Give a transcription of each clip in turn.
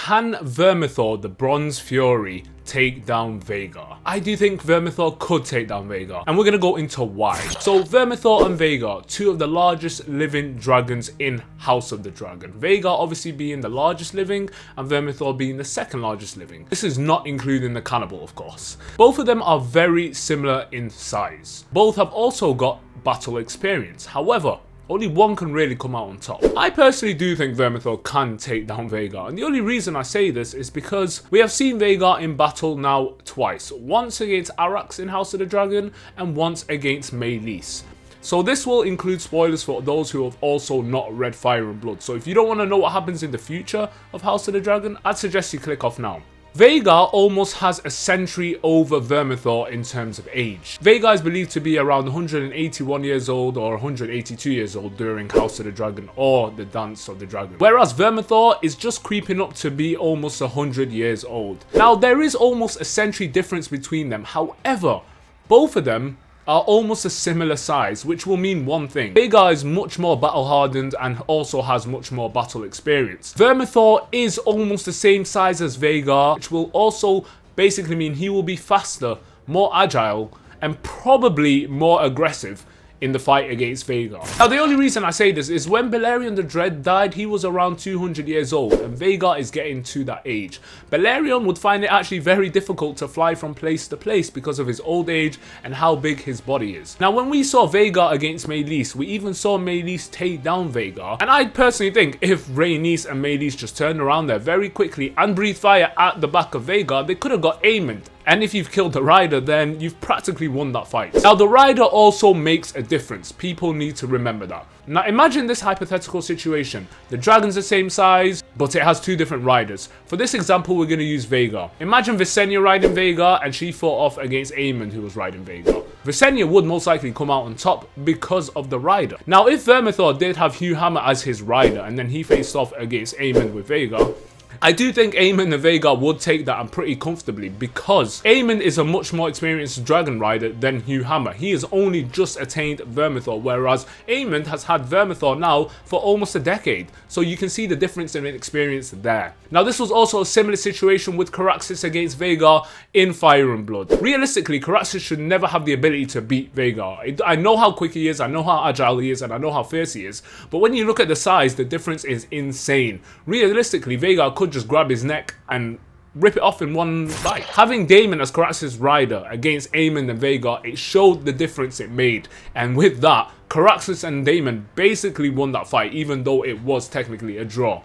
Can Vermithor, the Bronze Fury, take down Vhagar? I do think Vermithor could take down Vhagar, and we're going to go into why. So Vermithor and Vhagar, two of the largest living dragons in House of the Dragon. Vhagar obviously being the largest living, and Vermithor being the second largest living. This is not including the cannibal, of course. Both of them are very similar in size. Both have also got battle experience. However, only one can really come out on top. I personally do think Vermithor can take down Vhagar, and the only reason I say this is because we have seen Vhagar in battle now twice. Once against Arax in House of the Dragon, and once against Meleys. So this will include spoilers for those who have also not read Fire and Blood. So if you don't want to know what happens in the future of House of the Dragon, I'd suggest you click off now. Vhagar almost has a century over Vermithor in terms of age. Vhagar is believed to be around 181 years old or 182 years old during House of the Dragon or the Dance of the Dragon. Whereas Vermithor is just creeping up to be almost 100 years old. Now there is almost a century difference between them. However, both of them are almost a similar size, which will mean one thing. Vhagar is much more battle hardened and also has much more battle experience. Vermithor is almost the same size as Vhagar, which will also basically mean he will be faster, more agile, and probably more aggressive in the fight against Vhagar. Now the only reason I say this is when Balerion the Dread died, he was around 200 years old, and Vhagar is getting to that age. Balerion would find it actually very difficult to fly from place to place because of his old age and how big his body is. Now when we saw Vhagar against Meleys, we even saw Meleys take down Vhagar, and I personally think if Rhaenys and Meleys just turned around there very quickly and breathed fire at the back of Vhagar, they could have got Aemond. And if you've killed the rider, then you've practically won that fight. Now the rider also makes a difference. People need to remember that. Now imagine this hypothetical situation. The dragon's the same size, but it has two different riders. For this example, we're going to use Vhagar. Imagine Visenya riding Vhagar and she fought off against Aemond, who was riding Vhagar. Visenya would most likely come out on top because of the rider. Now if Vermithor did have Hugh Hammer as his rider and then he faced off against Aemond with Vhagar, I do think Aemond and Vhagar would take that and pretty comfortably, because Aemond is a much more experienced dragon rider than Hugh Hammer. He has only just attained Vermithor, whereas Aemond has had Vermithor now for almost a decade. So you can see the difference in experience there. Now this was also a similar situation with Caraxes against Vhagar in Fire and Blood. Realistically, Caraxes should never have the ability to beat Vhagar. I know how quick he is, I know how agile he is, and I know how fierce he is, but when you look at the size, the difference is insane. Realistically, Vhagar could just grab his neck and rip it off in one bite. Having Daemon as Caraxes' rider against Aemond and Vhagar, it showed the difference it made, and with that, Caraxes and Daemon basically won that fight, even though it was technically a draw.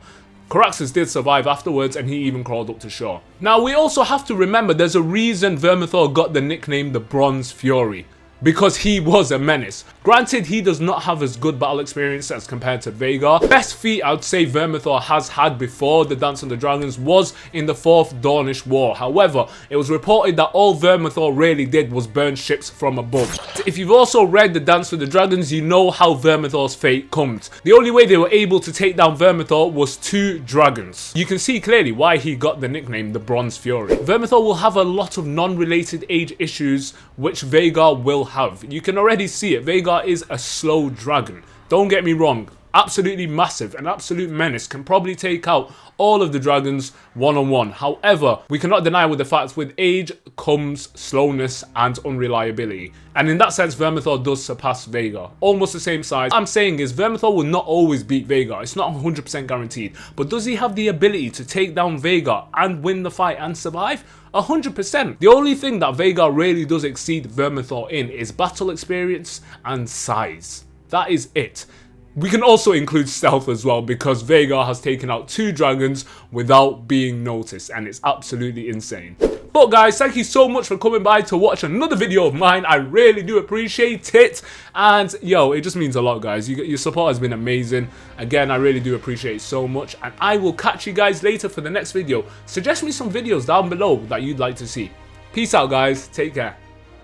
Caraxes did survive afterwards, and he even crawled up to shore. Now we also have to remember there's a reason Vermithor got the nickname the Bronze Fury. Because he was a menace. Granted, he does not have as good battle experience as compared to Vhagar. Best feat I'd say Vermithor has had before the Dance of the Dragons was in the 4th Dornish War. However, it was reported that all Vermithor really did was burn ships from above. If you've also read the Dance of the Dragons, you know how Vermithor's fate comes. The only way they were able to take down Vermithor was 2 dragons. You can see clearly why he got the nickname the Bronze Fury. Vermithor will have a lot of non-related age issues which Vhagar will have. You can already see it. Vhagar is a slow dragon. Don't get me wrong. Absolutely massive. An absolute menace. Can probably take out all of the dragons one-on-one. However, we cannot deny with the fact with age comes slowness and unreliability. And in that sense, Vermithor does surpass Vhagar. Almost the same size. What I'm saying is Vermithor will not always beat Vhagar. It's not 100% guaranteed. But does he have the ability to take down Vhagar and win the fight and survive? 100%. The only thing that Vhagar really does exceed Vermithor in is battle experience and size. That is it. We can also include stealth as well, because Vhagar has taken out 2 dragons without being noticed, and it's absolutely insane. But guys, thank you so much for coming by to watch another video of mine. I really do appreciate it. And yo, it just means a lot, guys. Your support has been amazing. Again, I really do appreciate it so much. And I will catch you guys later for the next video. Suggest me some videos down below that you'd like to see. Peace out, guys. Take care.